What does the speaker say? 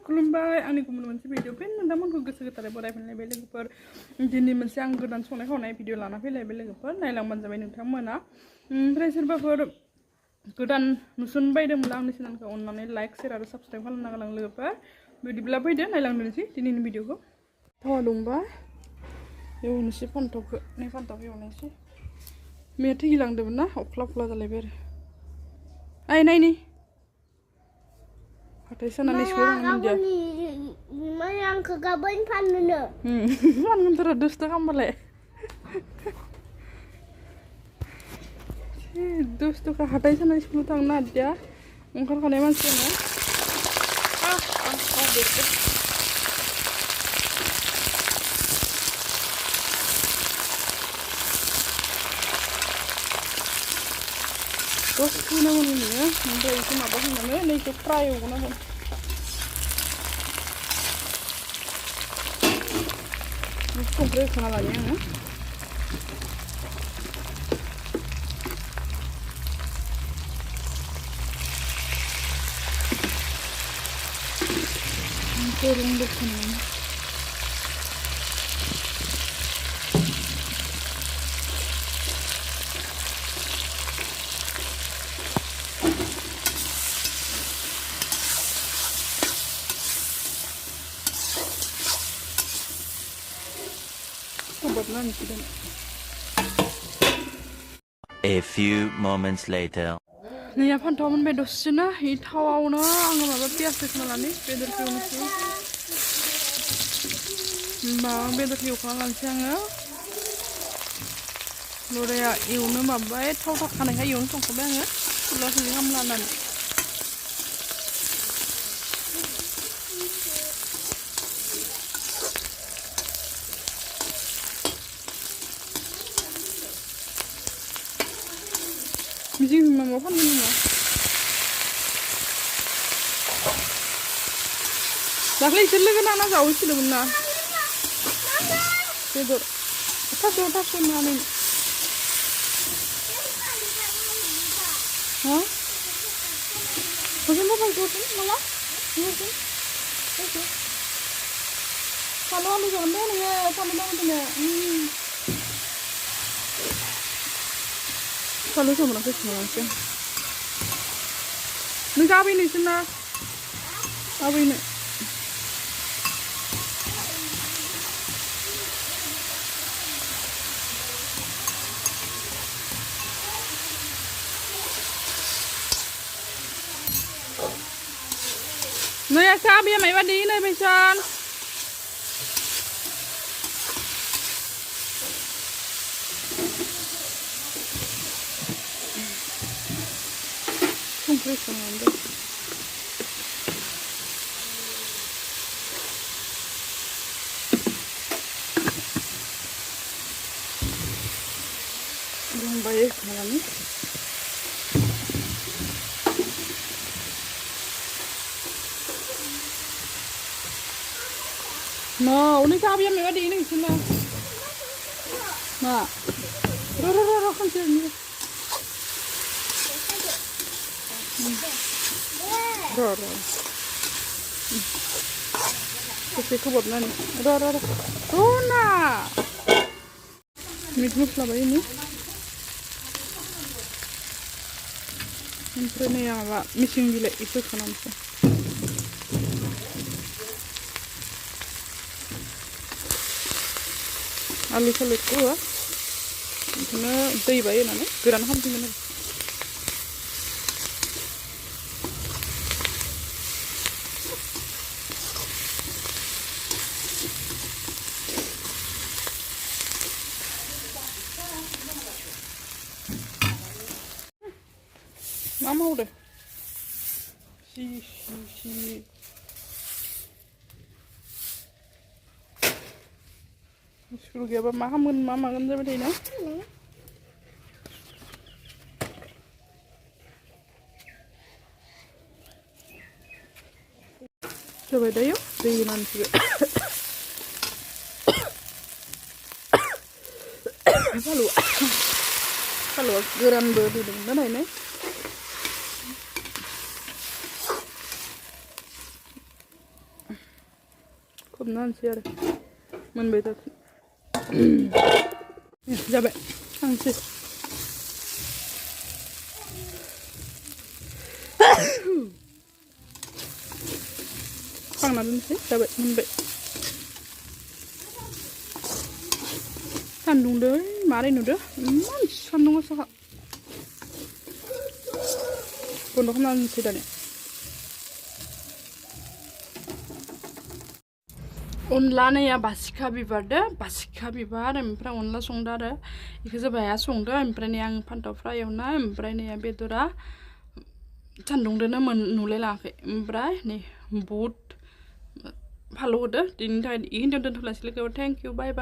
खुलुमबाय आंनि गुबुन मोनसे भिडिअ फिन नोंथांमोनखौ गोसो गोथारै बरायफिनलायबाय लोगोफोर दिनै मोनसे आं गोदान संनाय खावनाय भिडिअ लाना फैलायबाय लोगोफोर नायलांबानो जाबाय नोंथांमोना ओमफ्राय सोरबाफोर गोदान नुसन बायदोंब्ला आंनि चेनेलखौ अननानै लाइक शेयार आरो साबस्क्राइब खालामना गालां लोगोफोर बिदिब्ला फैदो नायलांनोसै दिनैनि भिडिअखौ थावा दुंबा एवनोसै फान्थावखौ नै फान्थाव एवनोसै मैया थैलांदोंमोन ना अख्ला अख्ला जालायबाय आरो आइ नायनि हाथाय सानानै सुबाय थांनो माने आंखौ गाबोन फाननो फानगोनथ' र' दुस्थ' खालामबालाय दुस्थ'खा हाथाय सानानै सुनो थांनो नागिरदिया ओंखारखानाय मानसियानो दसे नांगौ नोङो ओमफ्राय एसे माबा होनानै नैखौ फ्राय एवनांगोन संख्रि होखाना लायो आङो गोरों बोखानानै A few moments later. Naya फान्थाव मोनबाय दसेनो इ थावावनो आङो माबा पियास होखानानै बेदरखौ एवनोसै बेदरखौ एवखाना लानोसै आङो लराया एवनो माबाबाय थाव थाखानायखाय एवनो संखाबाय आङो फुला संख्रि खामला होननानै बिदि माबा फानगोन नामा दाख्लै इसोर लोगो नांना जावहैसिगौमोन ना बेदर थास' होनानै हा हजों बाबाय हजों माला हजों फानलु आलु जागोन दे नोङो फानलु नांगौ दिनै फानलु सामब्रामखौ संलांसै नों गाबैनोसै ना गाबैनो Naya sabi ya may wadi na bisan. Kompres sangat. Belum bayar malam ni. No, ini sabi ya may wadi na bisan na. Na. Ro kan sini. Ro. Kasi ko bot na ni. Ro. Na. Meat musla ba ini?Empre na yang ba missing gila itu kanam ko. Alu salut ko ah. Ito dai ba yun ano? Geran ham tingin na. Mama udah. Si. Suruh dia mama kan seperti ini. Coba deh yuk, dengan juga. Kalau geran berdua dengan ini. खोबना होनोसै आरो मोनबाय जाथों जाबाय थांसै खांना दोनसै जाबाय मोनबाय सान्दुंदो मारै नुदो इमान सान्दुं गोसाखा बन्द' खालामना दोनसै दानिया अनला नैया बासिखा बिबारदो बासिखा बिबार ओमफ्राय अनला संदो आरो इखो जाबाया संदो ओमफ्राय नै आं फान्थाव फ्राय एवनाय ओमफ्राय नैया बेदरा सान्दुंदोनो नुलाय लाङाखै ओमफ्राय नै बुट फालौ होदो दिनैनि थाखाय इखिनियाव दोनथ'लायसै लोगो थेंक इउ बाय बाय